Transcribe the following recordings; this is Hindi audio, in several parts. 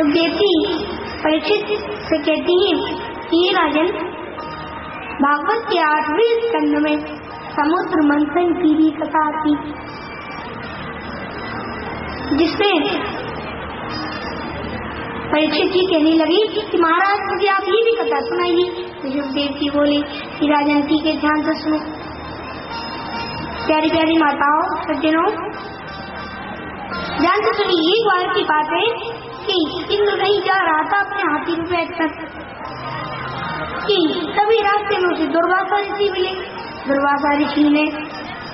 सुखदेवती परीक्षित से कहती हैं कि ये राजन, भागवत के 8वें स्कंद में समुद्र मंथन की भी कथा आती, जिसमें परीक्षित जी कहने लगी कि महाराज मुझे आप ये भी कथा सुनाइए। तो सुखदेव जी बोले कि राजन ठीक है, ध्यान से सुनो। प्यारी प्यारी माताओं सज्जनों, ध्यान से सुनिए। एक बार की बात है कि इंद्र कहीं जा रहा था अपने हाथी पे बैठकर, कि तभी रास्ते में उसे दुर्वासा ऋषि मिले। दुर्वासा ऋषि ने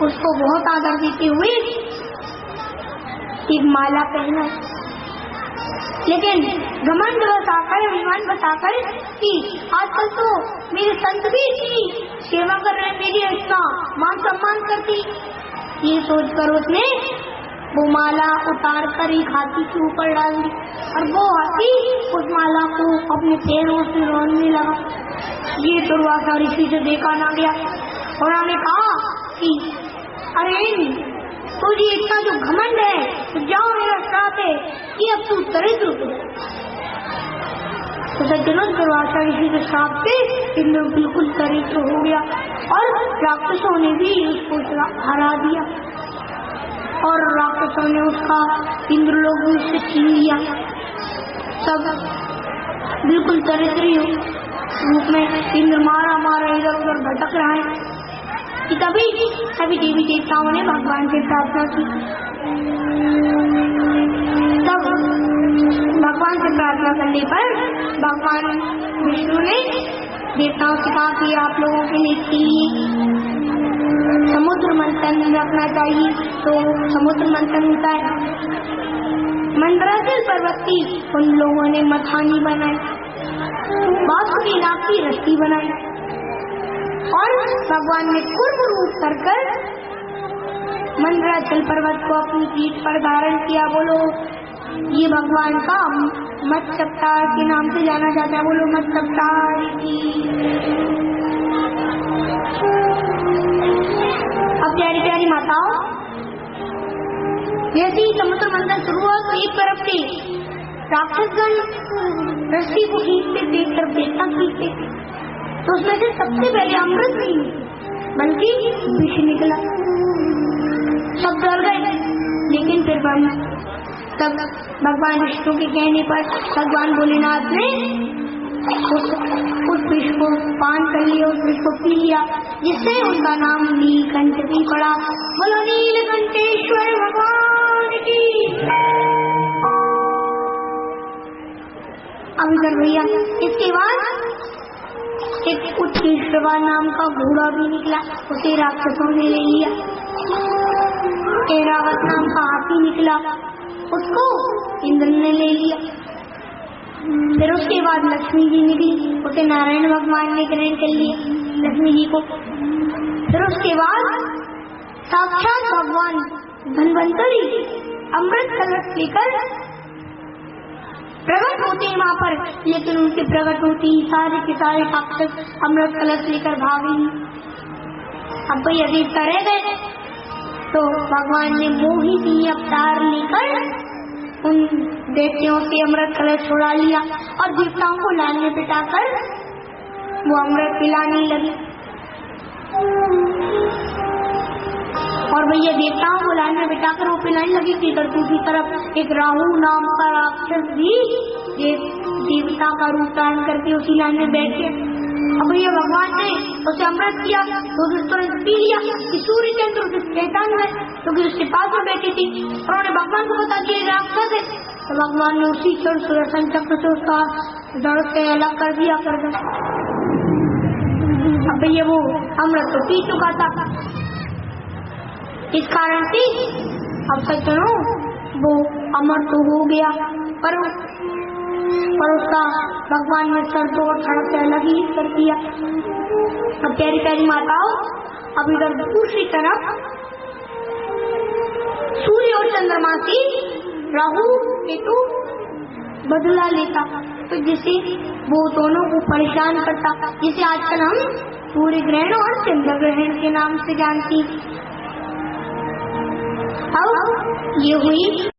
उसको बहुत आदर देते हुए एक माला पहना, लेकिन घमंड बताकर, अभिमान बताकर कि आजकल तो मेरे संत भी इतनी सेवा कर रहे हैं, मेरी इतना मान सम्मान करती, ये सोचकर उसने वो माला उतार कर एक हाथी के ऊपर डाल दी और वो हाथी उस माला को अपने पैरों से रोने लगा। ये दुर्वासा ऋषि से देखा ना गया। उन्होंने कहा कि अरे तुझे इतना जो घमंड है तो जाओ, मेरा श्राप है कि अब तू दरिद्र हो जाए। तो सज्जनों, दुर्वासा ऋषि के श्राप से इंद्र बिल्कुल दरिद्र हो गया और राक्षसों ने भी उसको हरा दिया और राक्षसों ने उसका इंद्रलोक भी उससे छीन लिया। सब बिल्कुल दरिद्र रूप में इंद्र मारा मारा इधर उधर भटक रहा है कि तभी देवी देवताओं ने भगवान से प्रार्थना की। तब भगवान से प्रार्थना करने पर भगवान विष्णु ने देवताओं से कहा कि आप लोगों के लिए समुद्र मंथन रखना चाहिए। तो समुद्र मंथन होता है। मंदराचल पर्वत की उन लोगों ने मथानी बनाई, बांसुरी नाग की रस्सी बनाई और भगवान ने कूर्म रूप कर मंदराचल पर्वत को अपनी पीठ पर धारण किया। बोलो, ये भगवान का मत्स्य अवतार के नाम से जाना जाता है। बोलो मत्स्य अवतार की। अब प्यारी प्यारी माताओं, जैसे ही समुद्र मंथन शुरू हुआ तो एक तरफ से राक्षसगण रस्सी को खींचते थे, तरफ देवता खींचते थे, तो उसमें से सबसे पहले अमृत नहीं बल्कि विष निकला। सब डर गए, लेकिन फिर तब भगवान विष्णु के कहने पर भगवान भोलेनाथ ने उस विष को पान कर लिया, उस विष को पी लिया, जिससे उनका नाम नीलकंठ भी पड़ा। बोलो नीलकंठेश्वर भगवान की। अब इधर भैया, इसके बाद एक उत्कृष्टवा नाम का घोड़ा भी निकला, उसे राक्षसों ने ले लिया। ऐरावत नाम का हाथी निकला, उसको इंद्र ने ले लिया। फिर उसके बाद लक्ष्मी जी निकली, उसे नारायण भगवान ने ग्रहण कर लिया, लक्ष्मी जी को। फिर उसके बाद साक्षात भगवान धन्वंतरी अमृत कलश लेकर प्रकट होते हैं वहाँ पर, लेकिन उनके प्रकट होते ही सारे के सारे राक्षस अमृत कलश लेकर भागे। अब भाई अभी करे गए तो भगवान ने मोहिनी अवतार लेकर उन देवताओं से अमृत कलश छुड़ा लिया और देवताओं को लाने बिठाकर वो अमृत पिलाने लगी। और भैया देवताओं को लाने बिठाकर वो पिलाने लगी कि दूसरी तरफ एक राहु नाम का राक्षस भी देवता का रूप धारण करके उसी लाइन में बैठ गया। अब भैया भगवान ने उसे अमृत किया तो तुरंत पी लिया कि सूर्य चंद्र उसे शैतान है, क्योंकि उसके पास में बैठी थी। उन्होंने भगवान को बता दिया राक्षस है, तो भगवान ने उसी क्षण सुदर्शन चक्र से उसका दर से अलग कर दिया कर दो। अब भैया वो अमृत तो पी चुका था, इस कारण से अब सज्जनों वो अमर तो हो गया, पर उसका भगवान ने सर तो और सड़क से अलग ही कर दिया। अब प्यारी प्यारी माताओं, अब इधर दूसरी तरफ सूर्य और चंद्रमा से राहु केतु बदला लेता, तो जिसे वो दोनों को परेशान करता, जिसे आजकल हम सूर्य ग्रहण और चंद्र ग्रहण के नाम से जानती। अब ये हुई